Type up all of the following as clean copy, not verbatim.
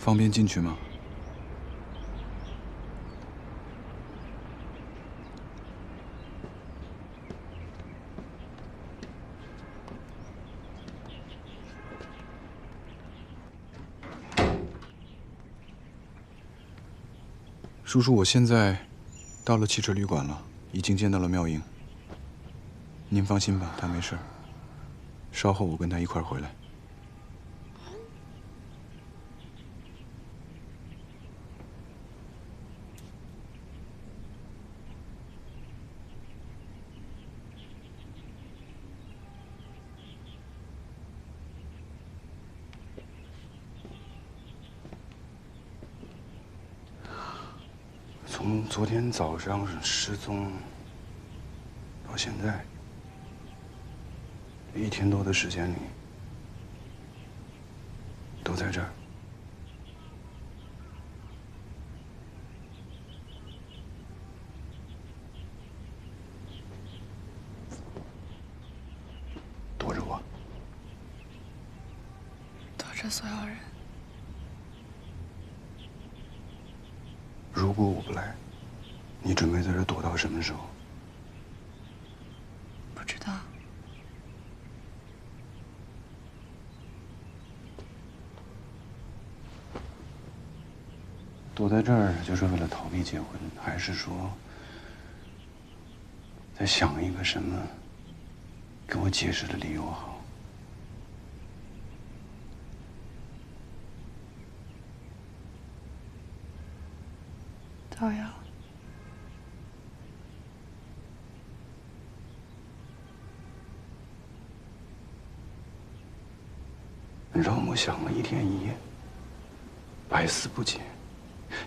方便进去吗？叔叔，我现在到了汽车旅馆了，已经见到了妙英。您放心吧，她没事。稍后我跟她一块儿回来。从昨天早上失踪到现在，1天多的时间里，都在这儿。躲着我，躲着所有人。如果我不来，你准备在这儿躲到什么时候？不知道。躲在这儿就是为了逃避结婚，还是说在想一个什么给我解释的理由好？都有。你知道我想了1天1夜，百思不解。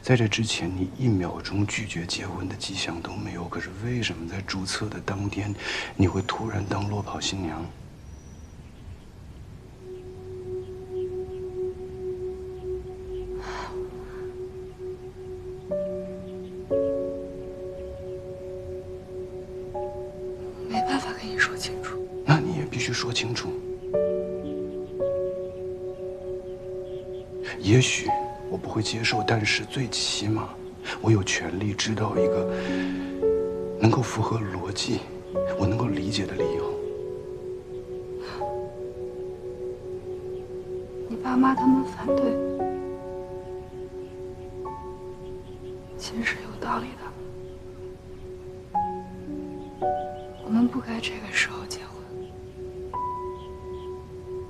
在这之前，你1秒钟拒绝结婚的迹象都没有。可是为什么在注册的当天，你会突然当落跑新娘？没办法跟你说清楚。那你也必须说清楚。也许我不会接受，但是最起码我有权利知道一个能够符合逻辑、我能够理解的理由。你爸妈他们反对，其实是有道理的。我们不该这个时候结婚。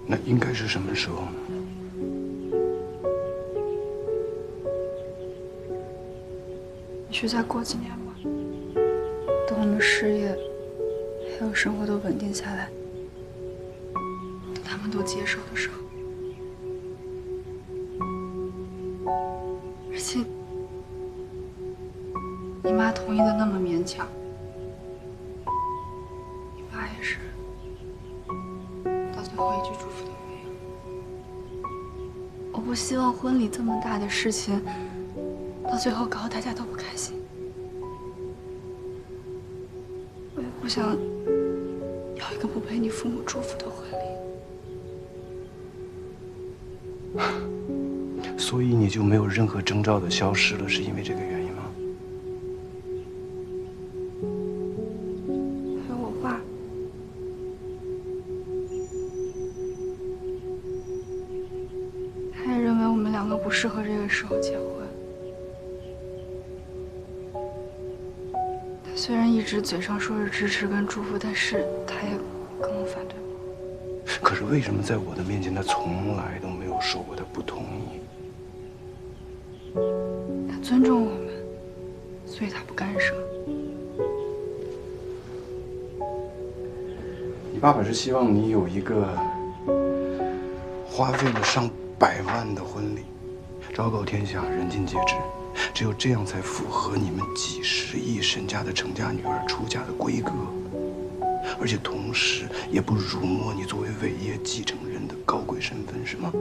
那应该是什么时候呢？也许再过几年吧，等我们事业还有生活都稳定下来，等他们都接受的时候。而且，你妈同意的那么勉强，你爸也是，到最后一句祝福都没有。我不希望婚礼这么大的事情，到最后搞得大家都不开心。我也不想要一个不被你父母祝福的婚礼。所以你就没有任何征兆的消失了，是因为这个原因吗？还有我爸，他也认为我们2个不适合这个时候结婚。他虽然一直嘴上说是支持跟祝福，但是他也跟我反对我。可是为什么在我的面前，他从来都没有说过他不同意？他尊重我们，所以他不干涉。你爸爸是希望你有一个花费了上百万的婚礼，昭告天下，人尽皆知。只有这样才符合你们几十亿身家的成家女儿出嫁的规格，而且同时也不辱没你作为伟业继承人的高贵身份，是吗？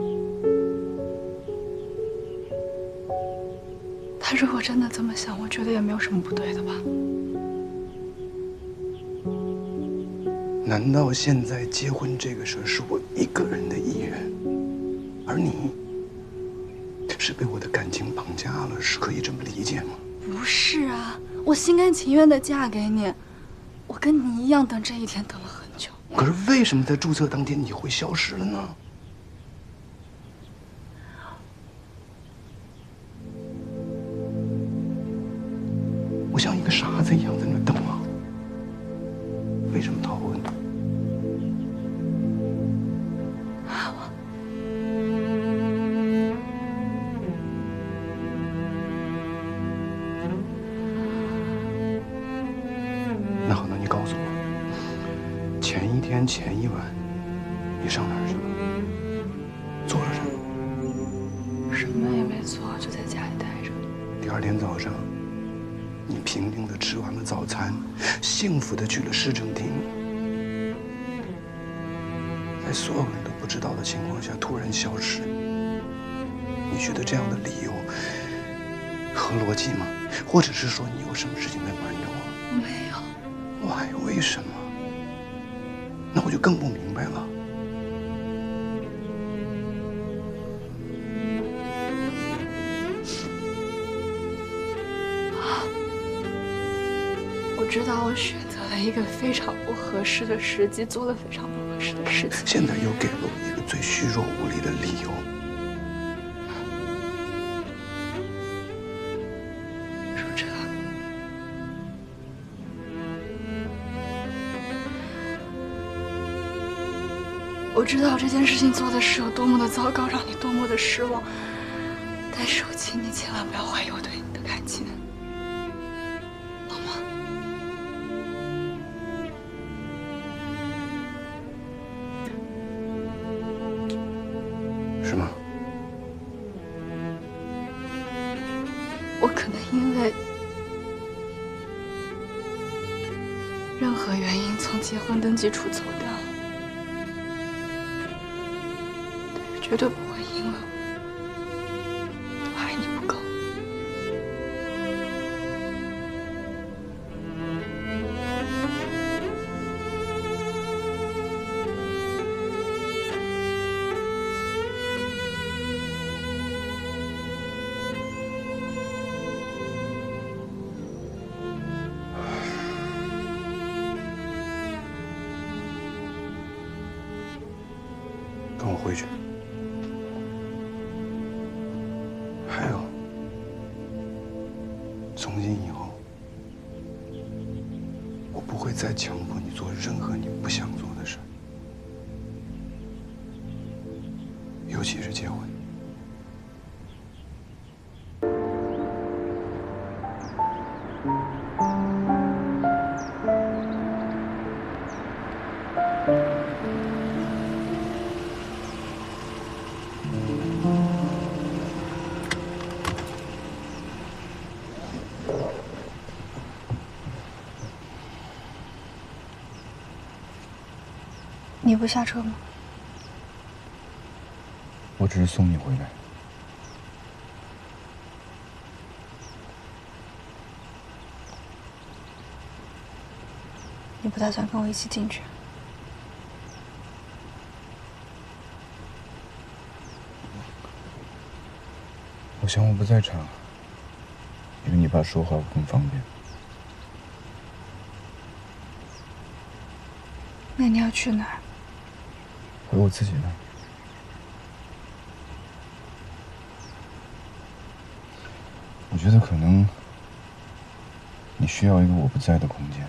他如果真的这么想，我觉得也没有什么不对的吧。难道现在结婚这个事儿是我一个人的意愿，而你是被我的感情绑架了，是可以这么理解吗？不是啊，我心甘情愿的嫁给你，我跟你一样等这一天等了很久。可是为什么在注册当天你会消失了呢？我像一个傻子一样在那等啊，为什么逃婚？那好，那你告诉我，前一天、前一晚，你上哪儿去了？做了什么？什么也没做，就在家里待着。第二天早上，你平静地吃完了早餐，幸福地去了市政厅，在所有人都不知道的情况下突然消失。你觉得这样的理由合逻辑吗？或者是说你有什么事情在瞒着我？没有。Why？为什么？那我就更不明白了。我知道我选择了一个非常不合适的时机，做了非常不合适的事情。现在又给了我一个最虚弱无力的理由。说这个，我知道这件事情做的是有多么的糟糕，让你多么的失望。但是我请你千万不要怀疑我对你的感情，好吗？是吗？我可能因为任何原因从结婚登记处走掉了，但是绝对不会因为我爱你不够。跟我回去。还有，从今以后，我不会再强迫你做任何你不想做的事，尤其是结婚。你不下车吗？我只是送你回来。你不打算跟我一起进去？我想我不在场，因为你爸说话不更方便。那你要去哪儿？回我自己那儿。我觉得可能你需要一个我不在的空间，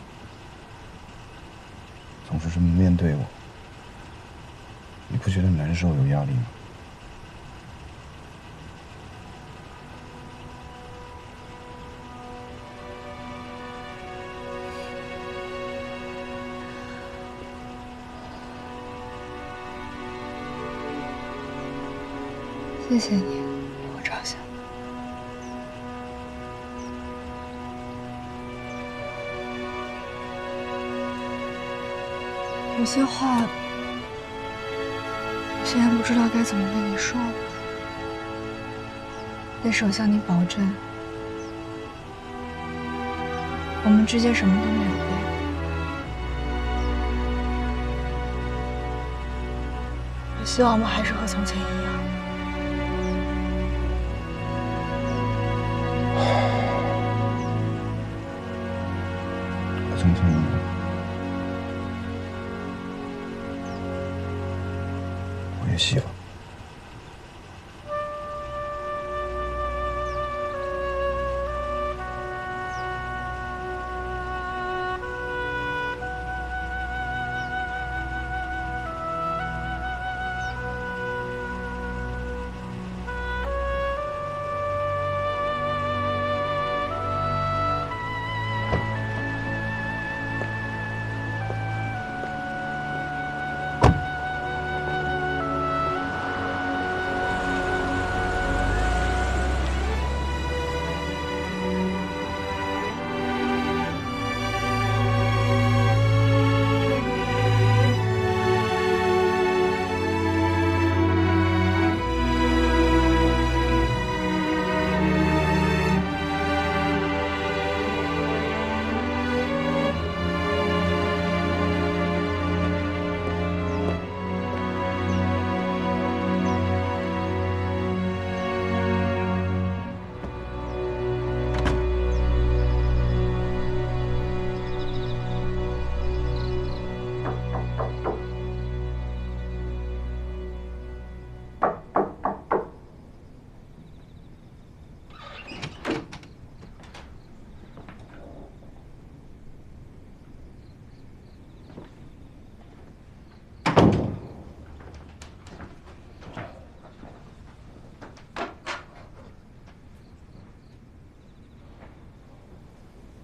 总是这么面对我，你不觉得难受有压力吗？谢谢你，为我着想。有些话，我现在不知道该怎么跟你说，但是我向你保证，我们之间什么都没有变。我希望我们还是和从前一样。也希望。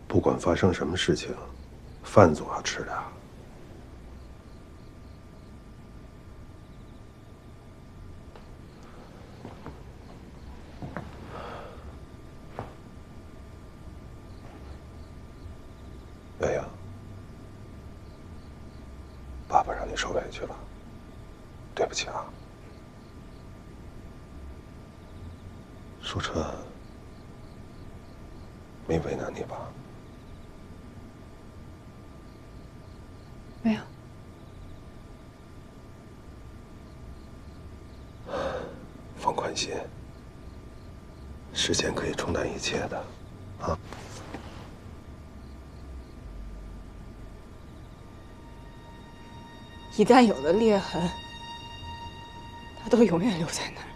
不管发生什么事情，饭总要吃的。洋洋，爸爸让你受委屈了，对不起啊。舒澈没为难你吧？没有。放宽心，时间可以冲淡一切的，啊。一旦有了裂痕，它都永远留在那儿。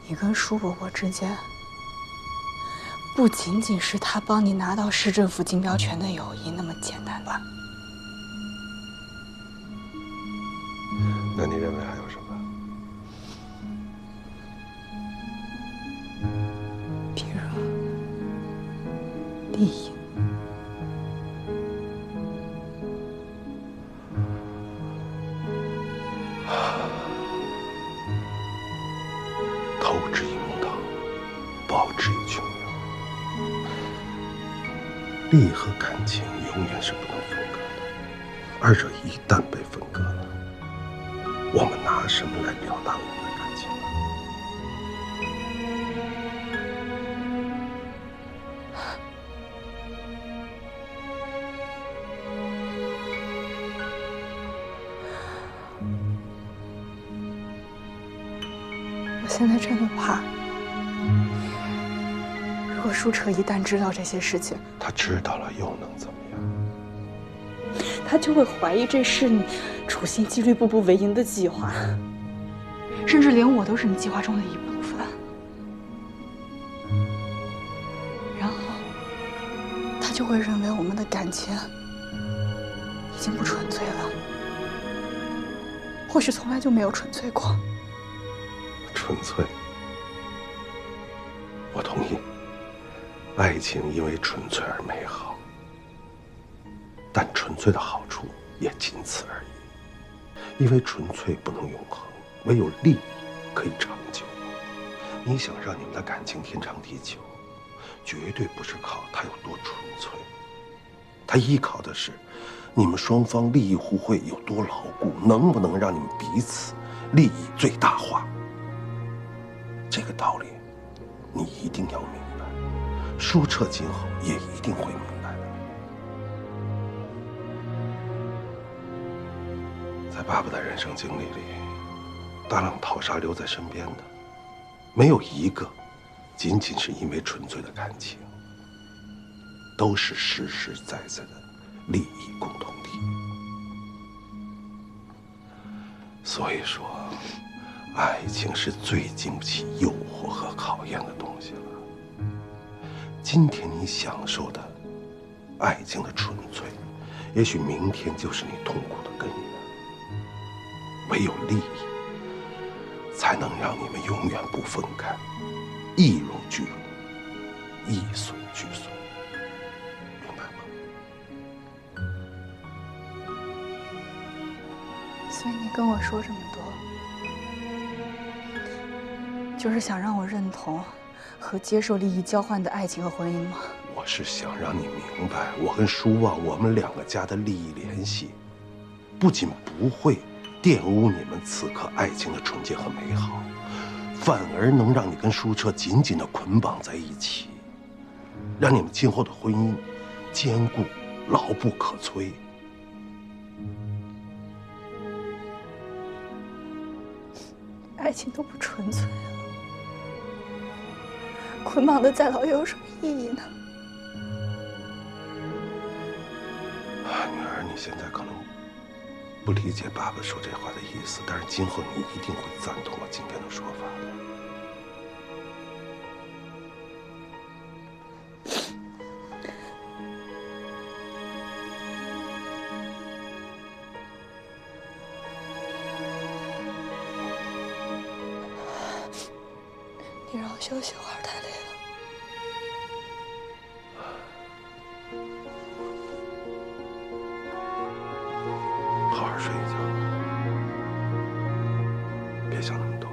你跟舒伯伯之间，不仅仅是他帮你拿到市政府竞标权的友谊那么简单吧？那你认为还有什么？比如利益。投之以木堂，报之以琼瑶。利益和感情永远是不能分割的，二者一旦被分割了，我们拿什么来表达我们的感情呢？我现在真的怕，如果舒澈一旦知道这些事情，他知道了又能怎么样？他就会怀疑这是你处心积虑、步步为营的计划，甚至连我都是你计划中的一部分。然后，他就会认为我们的感情已经不纯粹了，或许从来就没有纯粹过。纯粹，我同意。爱情因为纯粹而美好，但纯粹的好处也仅此而已。因为纯粹不能永恒，唯有利益可以长久。你想让你们的感情天长地久，绝对不是靠它有多纯粹，它依靠的是你们双方利益互惠有多牢固，能不能让你们彼此利益最大化。这个道理，你一定要明白，舒澈今后也一定会明白的。在爸爸的人生经历里，大浪淘沙留在身边的，没有一个仅仅是因为纯粹的感情，都是实实在在的利益共同体。所以说，爱情是最经不起诱惑和考验的东西了。今天你享受的爱情的纯粹，也许明天就是你痛苦的根源。唯有利益，才能让你们永远不分开，一荣俱荣，一损俱损，明白吗？所以你跟我说这么多，就是想让我认同和接受利益交换的爱情和婚姻吗？我是想让你明白，我跟舒旺我们两个家的利益联系，不仅不会玷污你们此刻爱情的纯洁和美好，反而能让你跟舒澈紧紧地捆绑在一起，让你们今后的婚姻坚固、牢不可摧。爱情都不纯粹了，捆绑的再牢又有什么意义呢？女儿，你现在可能不理解爸爸说这话的意思，但是今后你一定会赞同我今天的说法的。你让我休息会儿，太累了。好好睡一觉，别想那么多。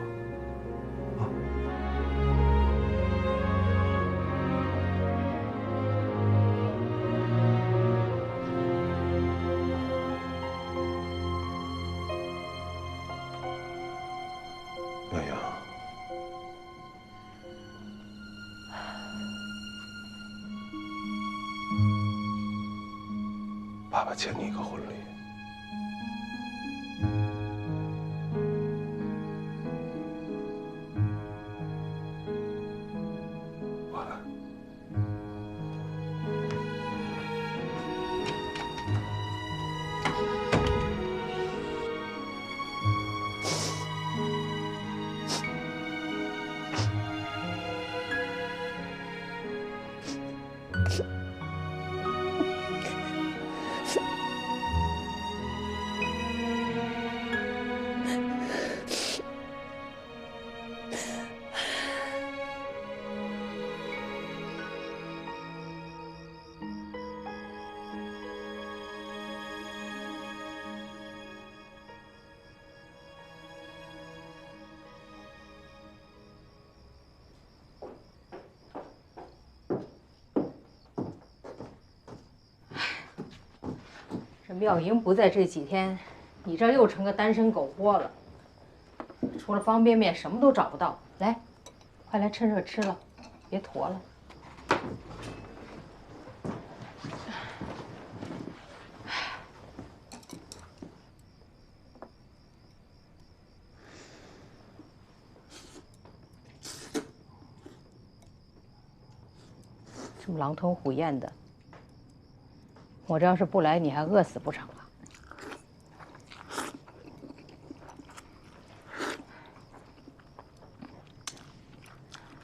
洋洋，爸爸欠你一个婚礼。晚安。这妙莹不在这几天，你这又成个单身狗窝了。除了方便面，什么都找不到。来，快来趁热吃了，别坨了。这么狼吞虎咽的。我这要是不来，你还饿死不成啊？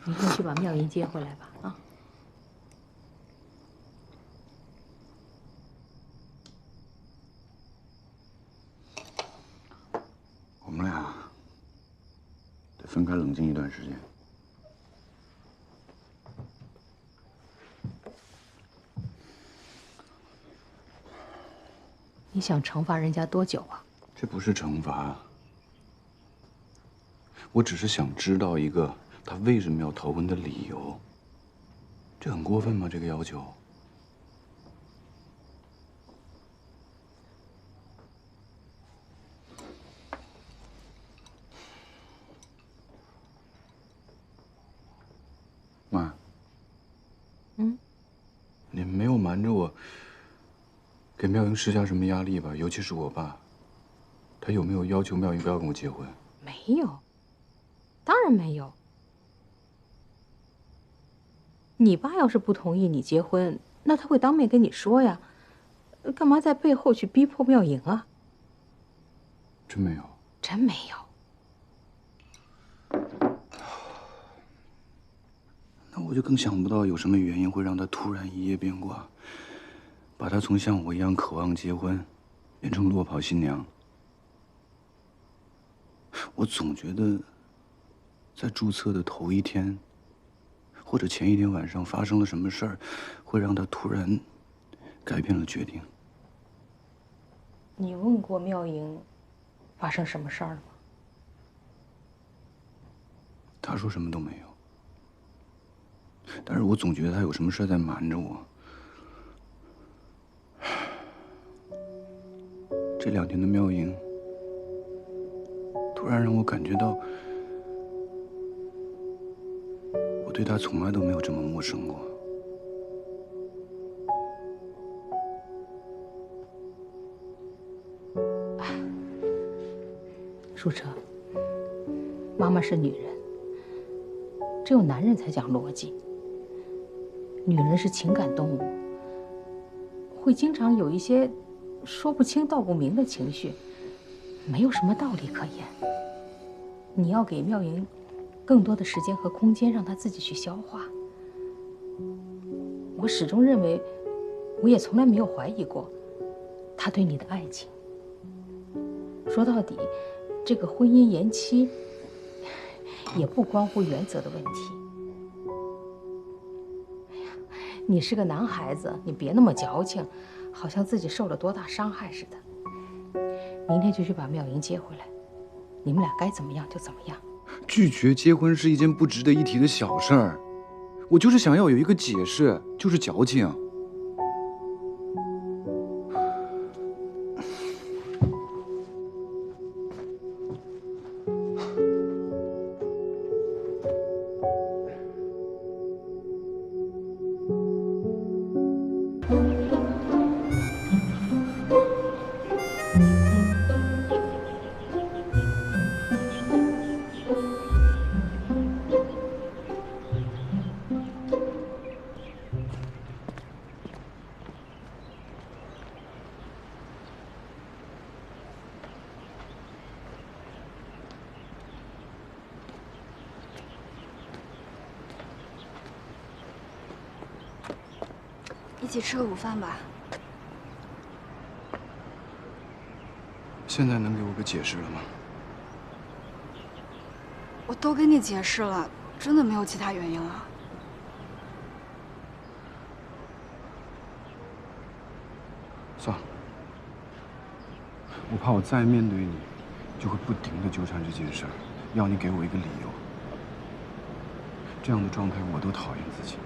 你先去把妙云接回来吧，啊！我们俩得分开冷静一段时间。你想惩罚人家多久啊？这不是惩罚，我只是想知道一个他为什么要逃婚的理由。这很过分吗？这个要求？妈，你没有瞒着我。给妙云施加什么压力吧？尤其是我爸，他有没有要求妙云不要跟我结婚？没有，当然没有。你爸要是不同意你结婚，那他会当面跟你说呀，干嘛在背后去逼迫妙莹啊？真没有，真没有。那我就更想不到有什么原因会让他突然一夜变卦，把他从像我一样渴望结婚，变成落跑新娘。我总觉得，在注册的头一天，或者前一天晚上发生了什么事儿，会让他突然改变了决定。你问过妙莹，发生什么事儿了吗？他说什么都没有。但是我总觉得他有什么事在瞒着我。这2天的妙莹，突然让我感觉到，我对他从来都没有这么陌生过。舒澈，妈妈是女人，只有男人才讲逻辑。女人是情感动物，会经常有一些说不清道不明的情绪，没有什么道理可言。你要给妙莹更多的时间和空间，让她自己去消化。我始终认为，我也从来没有怀疑过她对你的爱情。说到底，这个婚姻延期也不关乎原则的问题。你是个男孩子，你别那么矫情，好像自己受了多大伤害似的。明天就去把妙莹接回来，你们俩该怎么样就怎么样。拒绝结婚是一件不值得一提的小事儿，我就是想要有一个解释，就是矫情。一起吃个午饭吧。现在能给我个解释了吗？我都跟你解释了，真的没有其他原因了。算了，我怕我再面对你，就会不停地纠缠这件事儿，要你给我一个理由。这样的状态我都讨厌自己。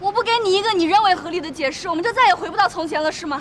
我不给你一个你认为合理的解释，我们就再也回不到从前了，是吗？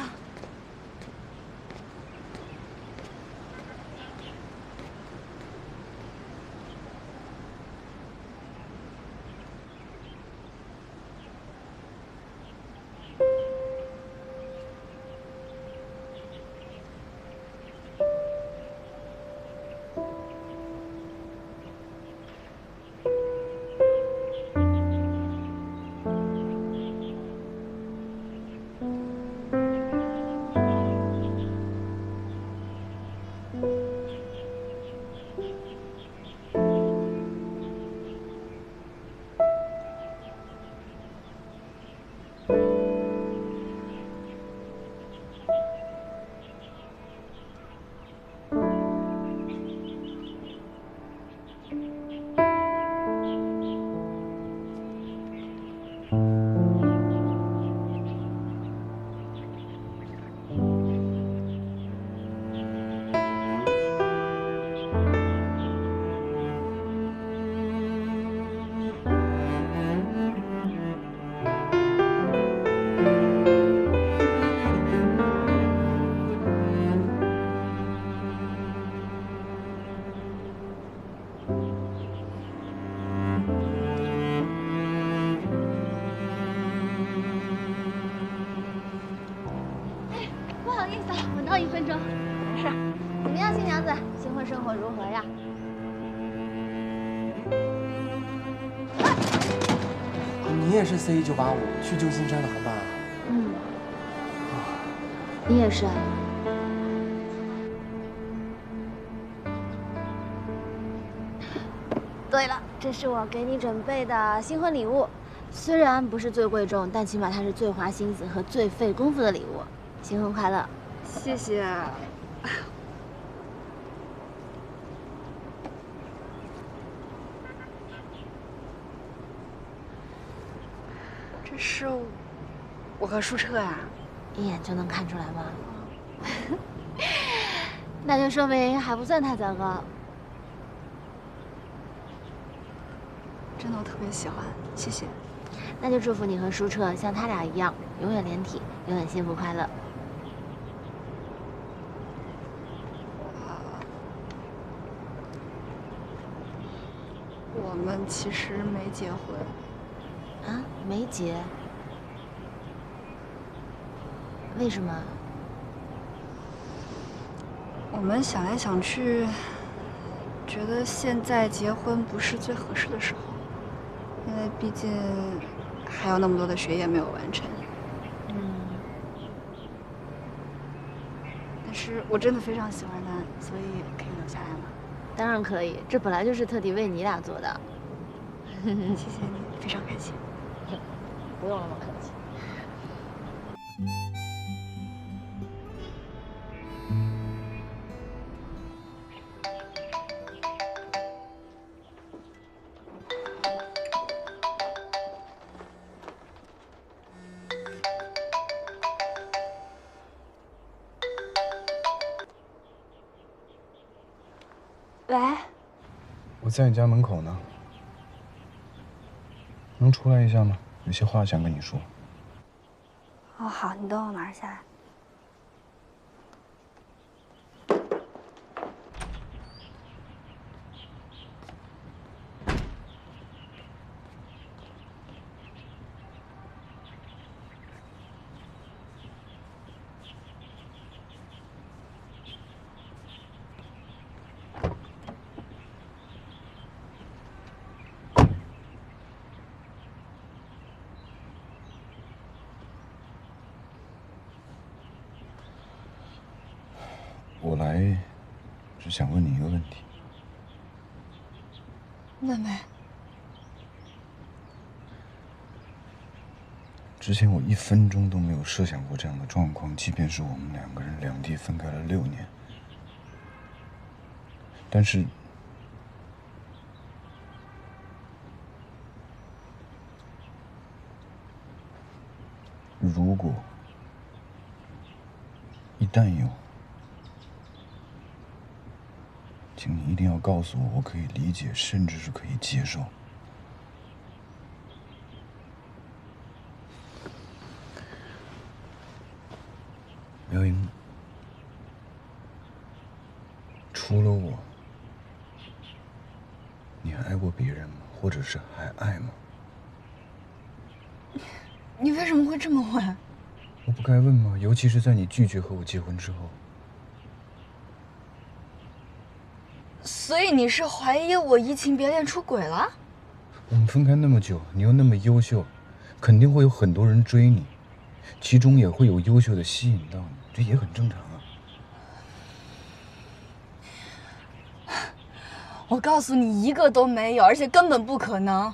晚到1分钟。没事。怎么样，新娘子？新婚生活如何呀？你也是 C1985去旧金山的航班啊？嗯。你也是啊？对了，这是我给你准备的新婚礼物，虽然不是最贵重，但起码它是最花心思和最费功夫的礼物。新婚快乐！谢谢。这是我和舒澈呀，一眼就能看出来吗？那就说明还不算太糟糕。真的我特别喜欢，谢谢。那就祝福你和舒澈像他俩一样，永远连体，永远幸福快乐。我们其实没结婚。啊，没结？为什么？我们想来想去，觉得现在结婚不是最合适的时候，因为毕竟还有那么多的学业没有完成。但是我真的非常喜欢他，所以可以留下来吗？当然可以，这本来就是特地为你俩做的。谢谢你，非常感谢。不用那么客气。喂，我在你家门口呢，能出来一下吗？有些话想跟你说。哦，好，你等我马上下来。我来是想问你一个问题。问呗。之前我1分钟都没有设想过这样的状况，即便是我们2个人两地分开了6年，但是如果一旦有，请你一定要告诉我，我可以理解，甚至是可以接受。苗莹，除了我，你还爱过别人吗？或者是还爱吗？你为什么会这么问？我不该问吗？尤其是在你拒绝和我结婚之后。所以你是怀疑我移情别恋出轨了？我们分开那么久，你又那么优秀，肯定会有很多人追你，其中也会有优秀的吸引到你，这也很正常啊。我告诉你，一个都没有，而且根本不可能。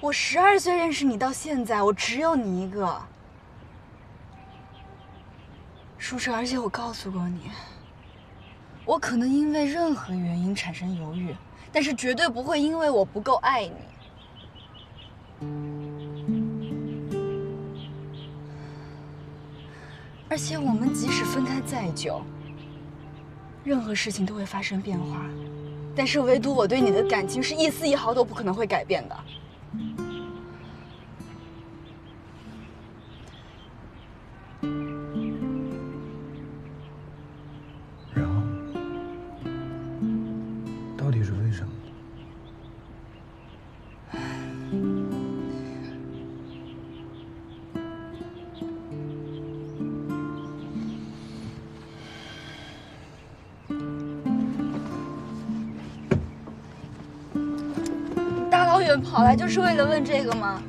我12岁认识你到现在，我只有你一个。舒澈，而且我告诉过你，我可能因为任何原因产生犹豫，但是绝对不会因为我不够爱你。而且我们即使分开再久，任何事情都会发生变化，但是唯独我对你的感情是一丝一毫都不可能会改变的。然后，到底是为什么？远跑来就是为了问这个吗？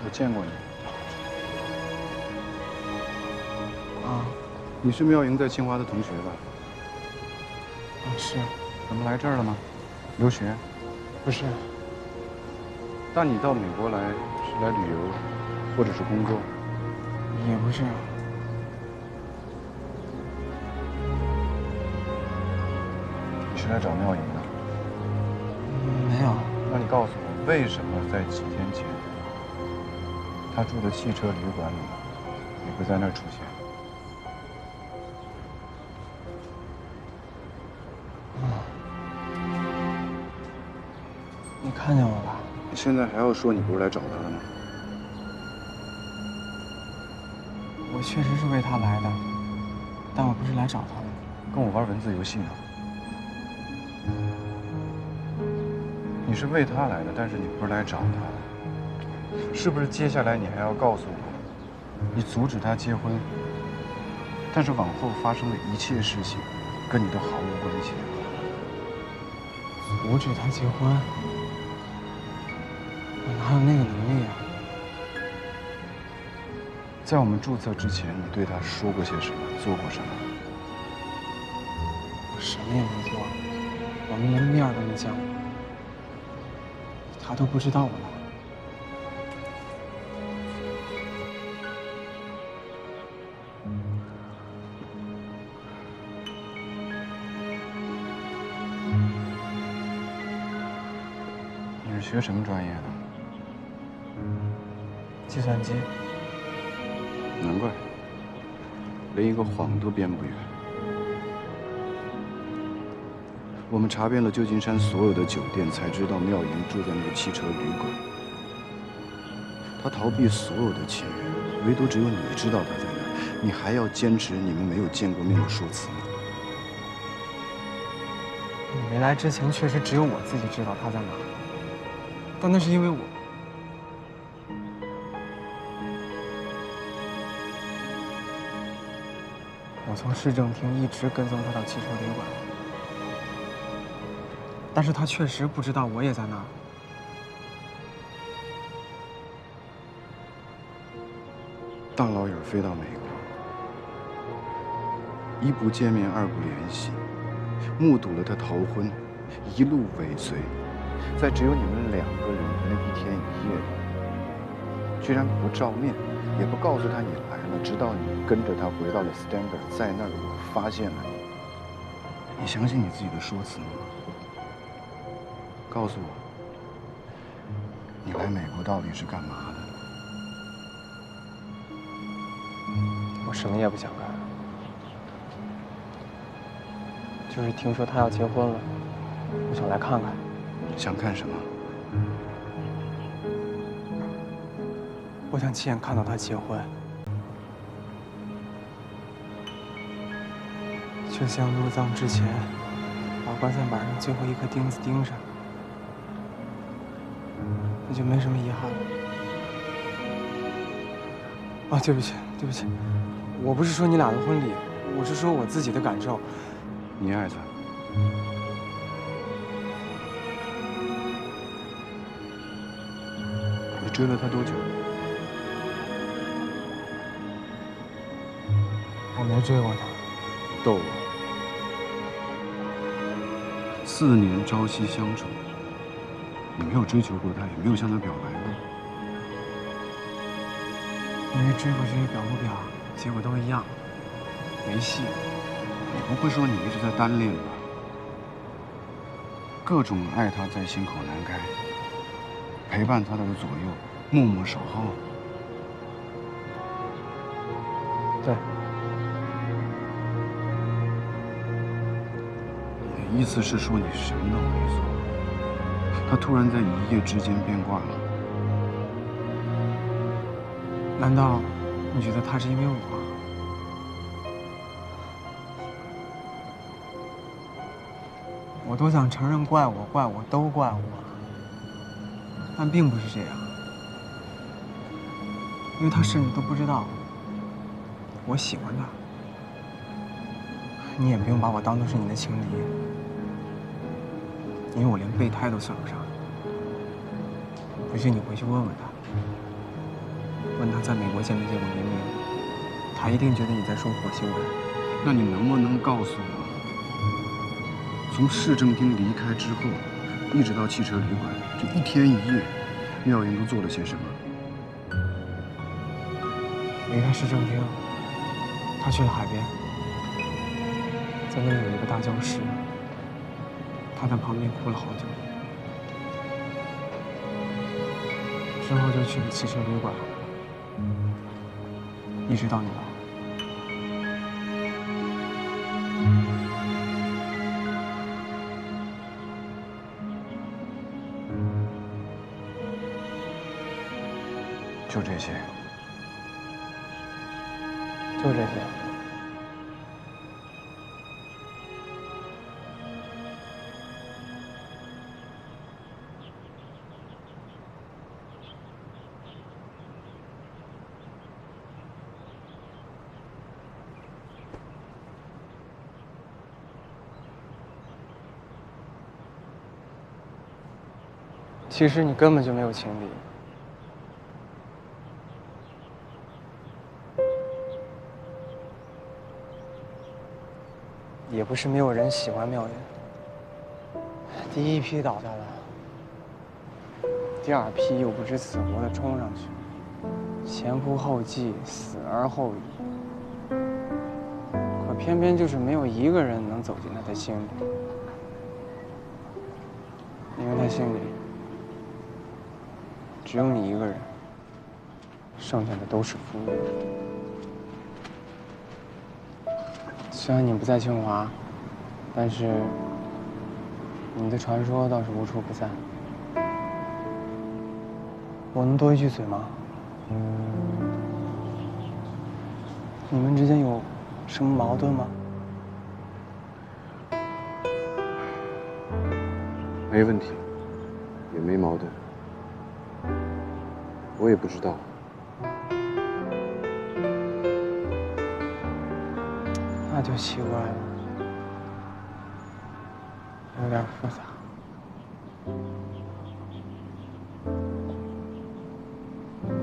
我见过你。啊，你是妙莹在清华的同学吧？啊是，怎么来这儿了吗？留学？不是？但你到美国来是来旅游，或者是工作？也不是。你是来找妙莹的？没有。那你告诉我，为什么在几天前，她住的汽车旅馆里，你会在那儿出现？你看见我了？你现在还要说你不是来找她的吗？我确实是为他来的，但我不是来找他的。跟我玩文字游戏呢？你是为他来的，但是你不是来找他，是不是？接下来你还要告诉我，你阻止他结婚，但是往后发生的一切事情，跟你都毫无关系。阻止他结婚？我哪有那个能力啊？在我们注册之前，你对他说过些什么，做过什么？我什么也没做，我们连面都没见过，他都不知道我来。你是学什么专业的？计算机。难怪，离一个谎都编不远。我们查遍了旧金山所有的酒店，才知道妙莹住在那个汽车旅馆。她逃避所有的亲人，唯独只有你知道她在哪儿。你还要坚持你们没有见过面的说辞吗？你没来之前，确实只有我自己知道他在哪，但那是因为我从市政厅一直跟踪他到汽车旅馆，但是他确实不知道我也在那儿。大老远飞到美国，一不见面，二不联系，目睹了他逃婚，一路尾随，在只有你们2个人的那1天1夜里，居然不照面，也不告诉他你来了，直到你跟着他回到了 Standard， 在那儿我发现了你。你相信你自己的说辞吗？告诉我，你来美国到底是干嘛的？我什么也不想干，就是听说他要结婚了，我想来看看。想看什么？我想亲眼看到他结婚，就像入葬之前把棺材板上最后一颗钉子钉上，那就没什么遗憾了。啊，对不起，对不起，我不是说你俩的婚礼，我是说我自己的感受。你爱他？你追了他多久？我没追过他。逗我！4年朝夕相处，你没有追求过他，也没有向他表白过。因为追不追、表不表，结果都一样，没戏。你不会说你一直在单恋吧？各种爱他在心口难开，陪伴他的左右，默默守候。对。你的意思是说你什么都没做？他突然在一夜之间变卦了？难道你觉得他是因为我？我多想承认怪我，怪我，都怪我，但并不是这样，因为他甚至都不知道我喜欢他。你也不用把我当作是你的情敌，因为我连备胎都算不上。不信你回去问问他。问他在美国见没见过明明，他一定觉得你在说火星人。那你能不能告诉我，从市政厅离开之后，一直到汽车旅馆，这1天1夜，妙莹都做了些什么？离开市政厅，他去了海边，在那里有一个大礁石，他在旁边哭了好久。之后就去了汽车旅馆。一直到你来。就这些。就这些。其实你根本就没有情敌。也不是没有人喜欢妙言。第一批倒下了，第二批又不知死活的冲上去，前仆后继，死而后已。可偏偏就是没有一个人能走进他的心里，因为他心里只有你一个人，剩下的都是浮云。虽然你不在清华，但是你的传说倒是无处不在。我能多一句嘴吗？你们之间有什么矛盾吗？没问题，也没矛盾。我也不知道。那就奇怪了，有点复杂。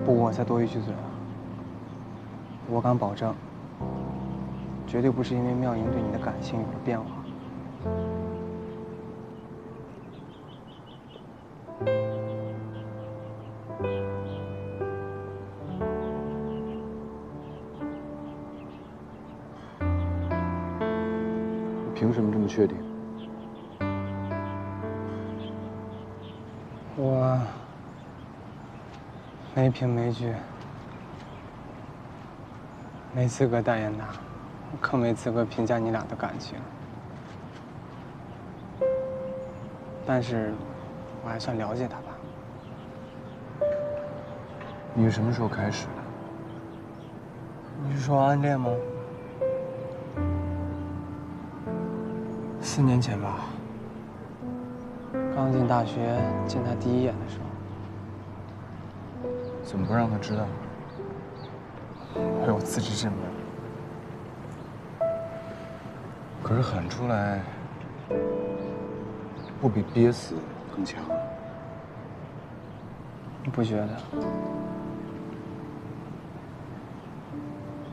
不过我再多一句嘴啊，我敢保证，绝对不是因为妙莹对你的感情有了变化。凭什么这么确定？我没凭没据，没资格代言他，更没资格评价你俩的感情。但是，我还算了解他吧。你是什么时候开始的？你是说暗恋吗？4年前吧，刚进大学见他第一眼的时候。怎么不让他知道？我有自知之明。可是喊出来，不比憋死更强？你不觉得？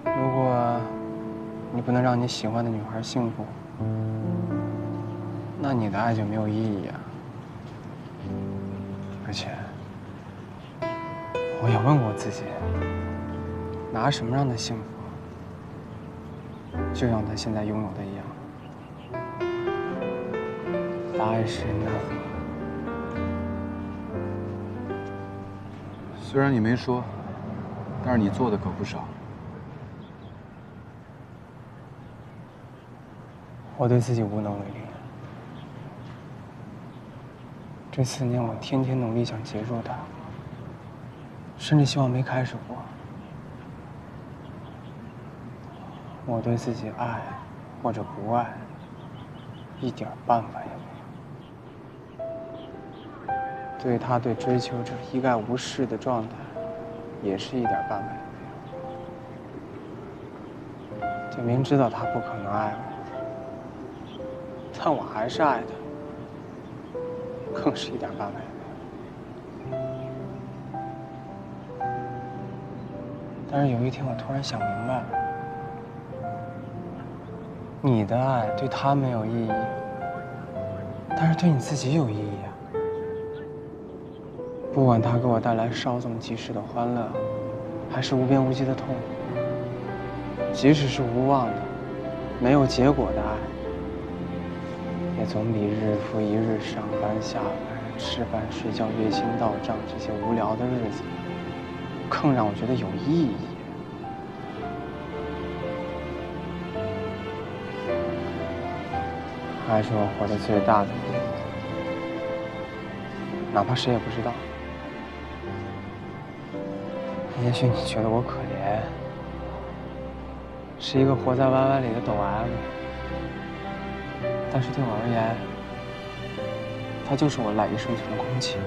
如果你不能让你喜欢的女孩幸福，那你的爱就没有意义啊！而且，我也问过我自己，拿什么让她幸福？就像她现在拥有的一样。答案是 nothing。虽然你没说，但是你做的可不少。我对自己无能为力。这4年，我天天努力想结束它，甚至希望没开始过。我对自己爱或者不爱，一点办法也没有。对他对追求者一概无视的状态，也是一点办法也没有。就明知道他不可能爱我，但我还是爱他。更是一点办法也没有。但是有一天，我突然想明白了，你的爱对他没有意义，但是对你自己有意义啊。不管他给我带来稍纵即逝的欢乐，还是无边无际的痛苦，即使是无望的、没有结果的爱，也总比日复一日上班下班、吃饭睡觉、月薪到账这些无聊的日子，更让我觉得有意义。爱是我活得最大的意义，哪怕谁也不知道。也许你觉得我可怜，是一个活在 YY 里的抖 M。但是对我而言，它就是我赖以生存的空气，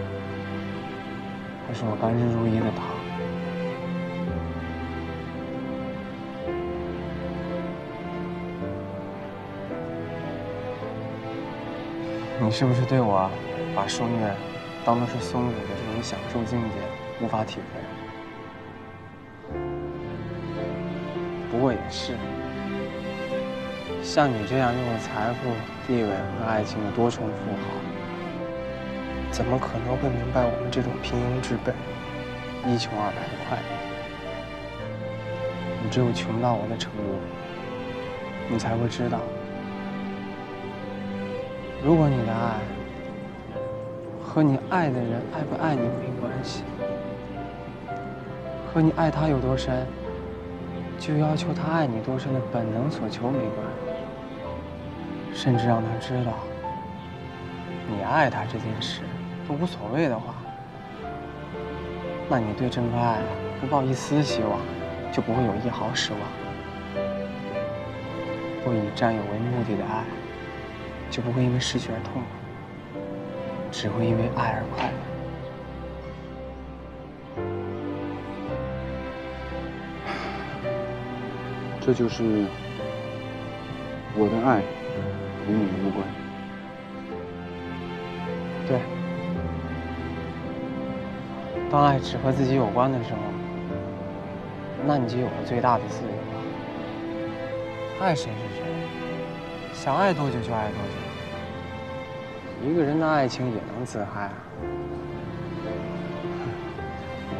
它是我甘之如饴的糖。你是不是对我把受虐当作是松乳的这种享受境界无法体会？不过也是。像你这样拥有财富、地位和爱情的多重富豪，怎么可能会明白我们这种平庸之辈、一穷二白的快乐？你只有穷到我的程度，你才会知道，如果你的爱和你爱的人爱不爱你没关系，和你爱他有多深，就要求他爱你多深的本能所求没关系。甚至让他知道，你爱他这件事都无所谓的话，那你对这份爱不抱一丝希望，就不会有一毫失望。不以占有为目的的爱，就不会因为失去而痛苦，只会因为爱而快乐。这就是我的爱与你无关。对，当爱只和自己有关的时候，那你就有了最大的自由。爱谁是谁，想爱多久就爱多久。一个人的爱情也能自嗨啊。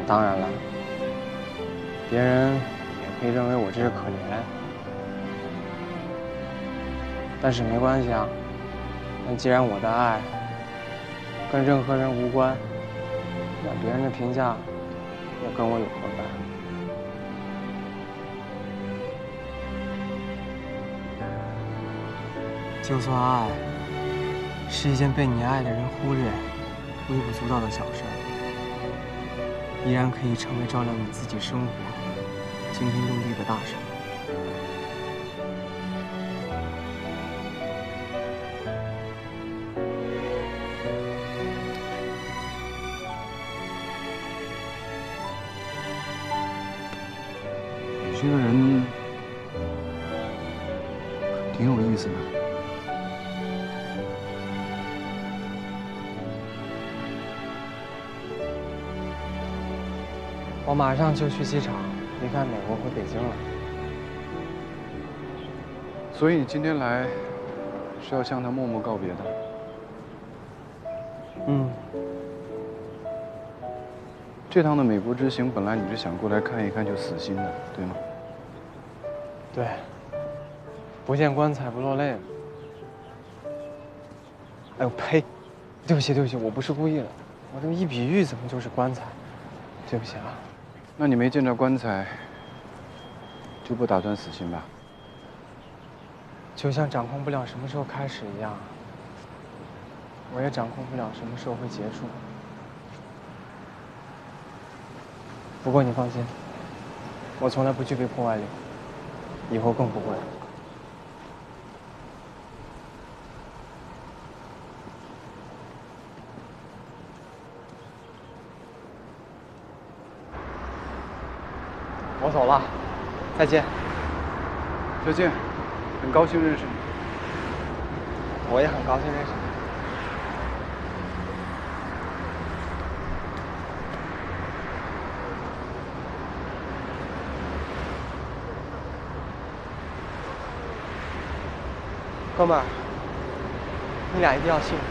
当然了，别人也可以认为我这是可怜，但是没关系啊。那既然我的爱跟任何人无关，那别人的评价又跟我有何干？就算爱是一件被你爱的人忽略、微不足道的小事儿，依然可以成为照亮你自己生活、惊天动地的大事。你这个人挺有意思的。我马上就去机场离开美国回北京了。所以你今天来是要向他默默告别的。嗯，这趟的美国之行，本来你是想过来看一看就死心的，对吗？对，不见棺材不落泪了。哎呦呸！对不起对不起，我不是故意的，我这么一比喻怎么就是棺材？对不起啊。那你没见着棺材，就不打算死心吧？就像掌控不了什么时候开始一样，我也掌控不了什么时候会结束。不过你放心，我从来不具备破坏力，以后更不会。我走了，再见。再见，很高兴认识你。我也很高兴认识你。哥们儿，你俩一定要幸福。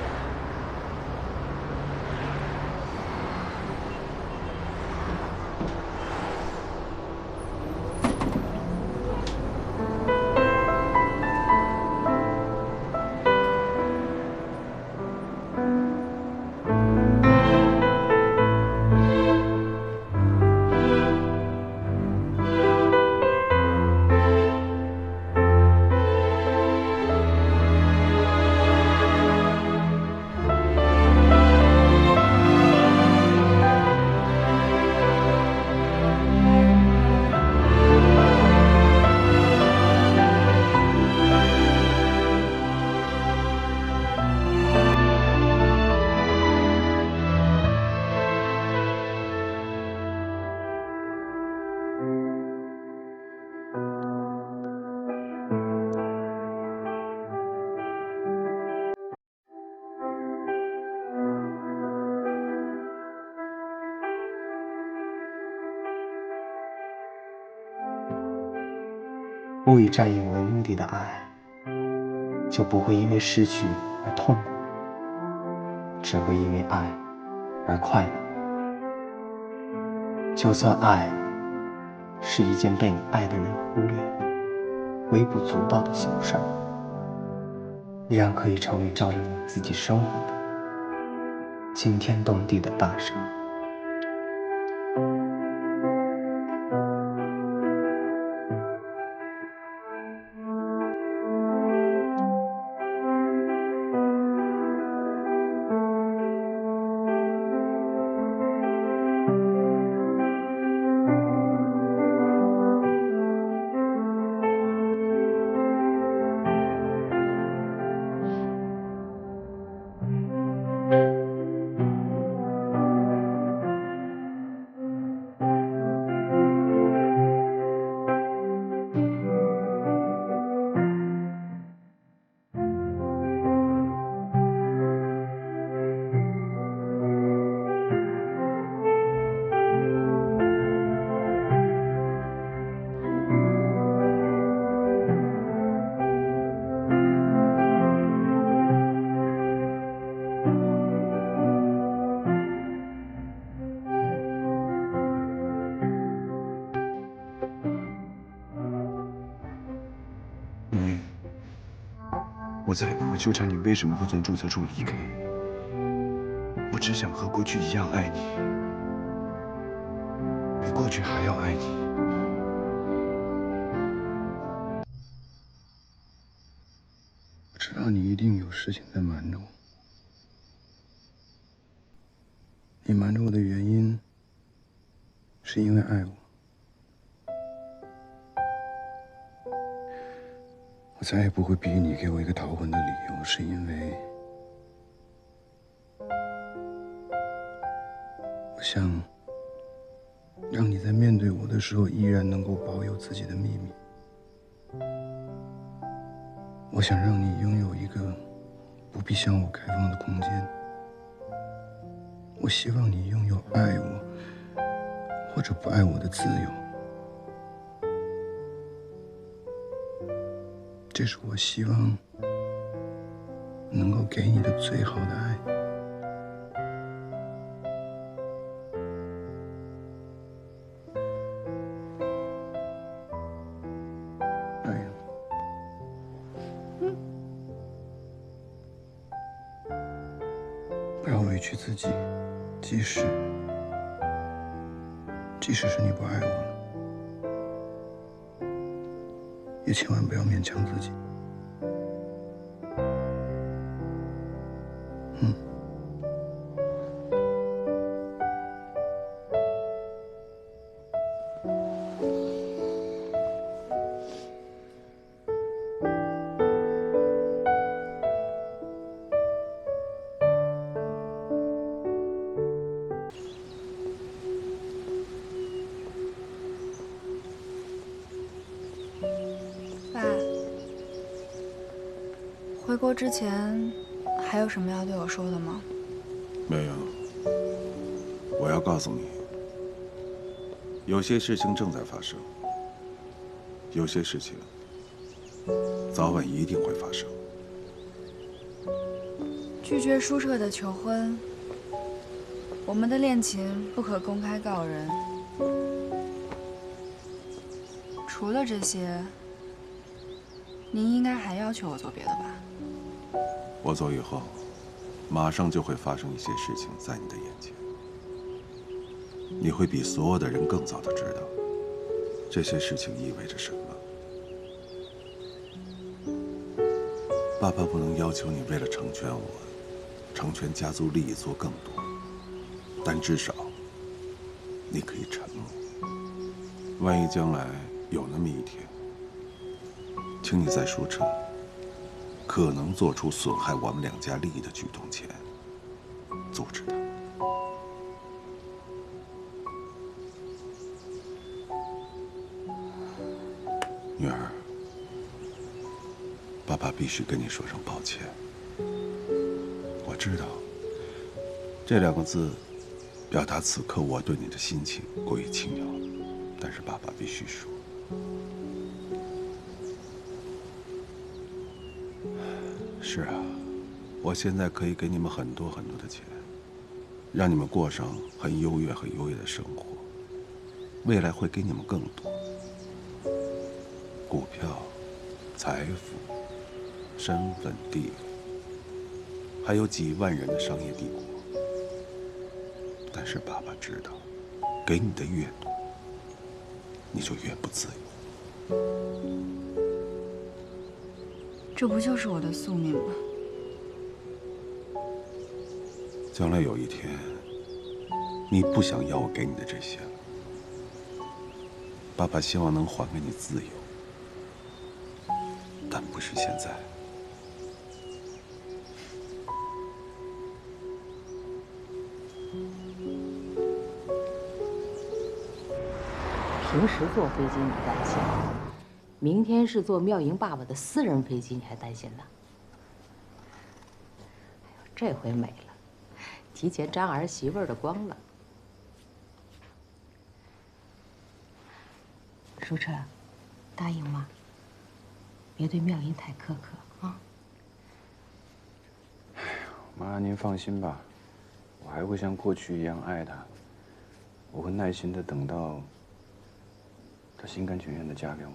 不以占有为目的的爱，就不会因为失去而痛苦，只会因为爱而快乐。就算爱是一件被你爱的人忽略、微不足道的小事儿，依然可以成为照亮你自己生活的惊天动地的大事。我再也不会纠缠你为什么不从注册处离开。我只想和过去一样爱你，比过去还要爱你。我知道你一定有事情在瞒着我。你瞒着我的原因，是因为爱我。我再也不会逼你给我一个逃婚的理由，是因为我想让你在面对我的时候依然能够保有自己的秘密。我想让你拥有一个不必向我开放的空间。我希望你拥有爱我或者不爱我的自由。这是我希望能够给你的最好的爱。哎呀，不要委屈自己，即使是你不爱我了。也千万不要勉强自己。回国之前，还有什么要对我说的吗？没有。我要告诉你，有些事情正在发生，有些事情早晚一定会发生。拒绝舒澈的求婚，我们的恋情不可公开告人。除了这些，您应该还要求我做别的吧？我走以后，马上就会发生一些事情在你的眼前，你会比所有的人更早的知道这些事情意味着什么。爸爸不能要求你为了成全我，成全家族利益做更多，但至少你可以沉默。万一将来有那么一天，请你在舒澈可能做出损害我们两家利益的举动前，阻止他。女儿，爸爸必须跟你说声抱歉。我知道，这2个字表达此刻我对你的心情过于轻描，但是爸爸必须说。是啊，我现在可以给你们很多很多的钱，让你们过上很优越的生活。未来会给你们更多，股票、财富、身份、地位，还有几万人的商业帝国。但是爸爸知道，给你的越多，你就越不自由。这不就是我的宿命吗？将来有一天，你不想要我给你的这些了，爸爸希望能还给你自由，但不是现在。平时坐飞机你担心，明天是坐妙莹爸爸的私人飞机，你还担心呢？哎呦，这回美了，提前沾儿媳妇的光了。舒澈，答应妈，别对妙莹太苛刻啊。哎呀，妈，您放心吧，我还会像过去一样爱她，我会耐心的等到她心甘情愿的嫁给我。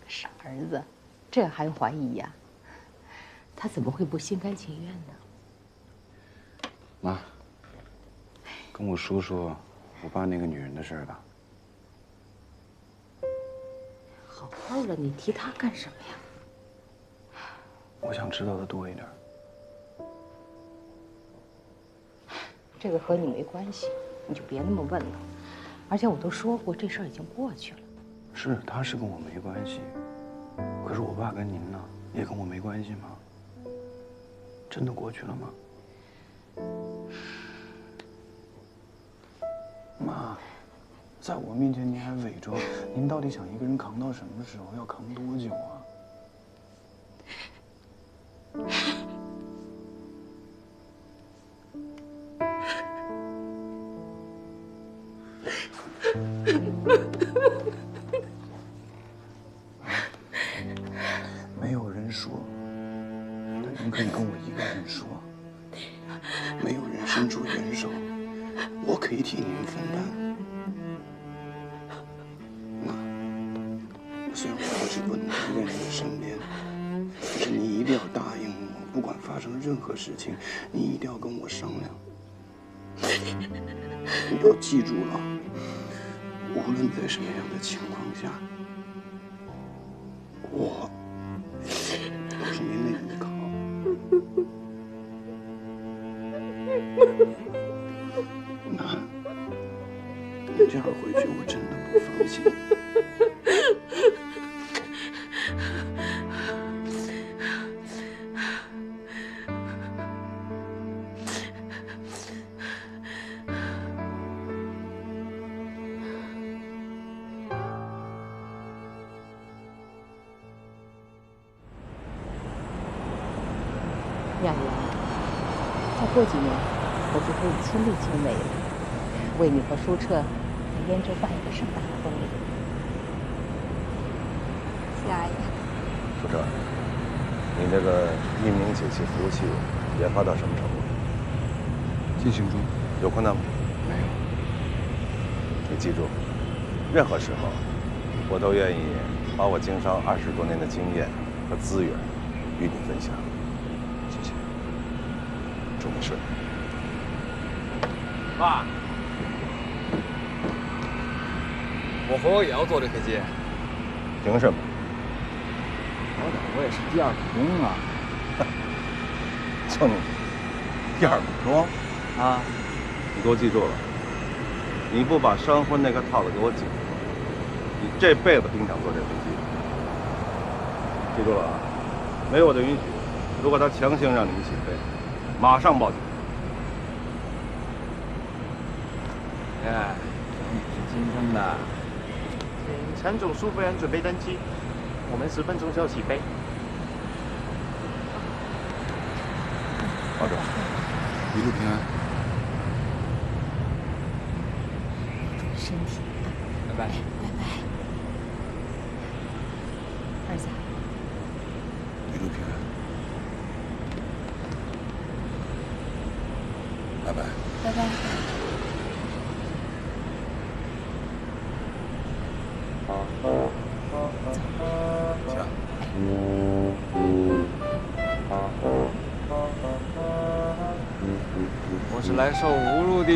傻儿子，这还用怀疑呀？他怎么会不心甘情愿呢？妈，跟我说说我爸那个女人的事儿吧。好好的，你提他干什么呀？我想知道的多一点。这个和你没关系，你就别那么问了。而且我都说过，这事儿已经过去了。是，他是跟我没关系，可是我爸跟您呢，也跟我没关系吗？真的过去了吗？妈，在我面前您还伪装，您到底想一个人扛到什么时候？要扛多久啊？没有人说，但您可以跟我一个人说。没有人伸出援手，我可以替您分担。妈，虽然我一直不能陪在您的身边，但是你一定要答应我，不管发生任何事情，你一定要跟我商量。你要记住了，无论在什么样的情况下，我都是您的依靠。妈，你这样回去，我真的不放心。雅媛，再过几年，我就可以亲力亲为了，为你和舒澈在燕州办一个盛大的婚礼。谢阿姨。舒澈，你那个一鸣解气服务器研发到什么程度？进行中。有困难吗？没有。你记住，任何时候，我都愿意把我经商20多年的经验和资源与你分享。谢谢。祝你顺利。爸，我回我也要坐这飞机。凭什么？好歹我也是第2股东啊。就你第2股东啊？你给我记住了，你不把商婚那个套子给我解了，你这辈子别想坐这飞机。记住了啊，没有我的允许，如果他强行让你们起飞，马上报警。哎，你是今生的。请陈总书夫人准备登机，我们10分钟就起飞。保重，一路平安。注意身体。拜拜。拜拜。儿子。一路平安。拜拜。拜拜。下。我是来受侮辱的。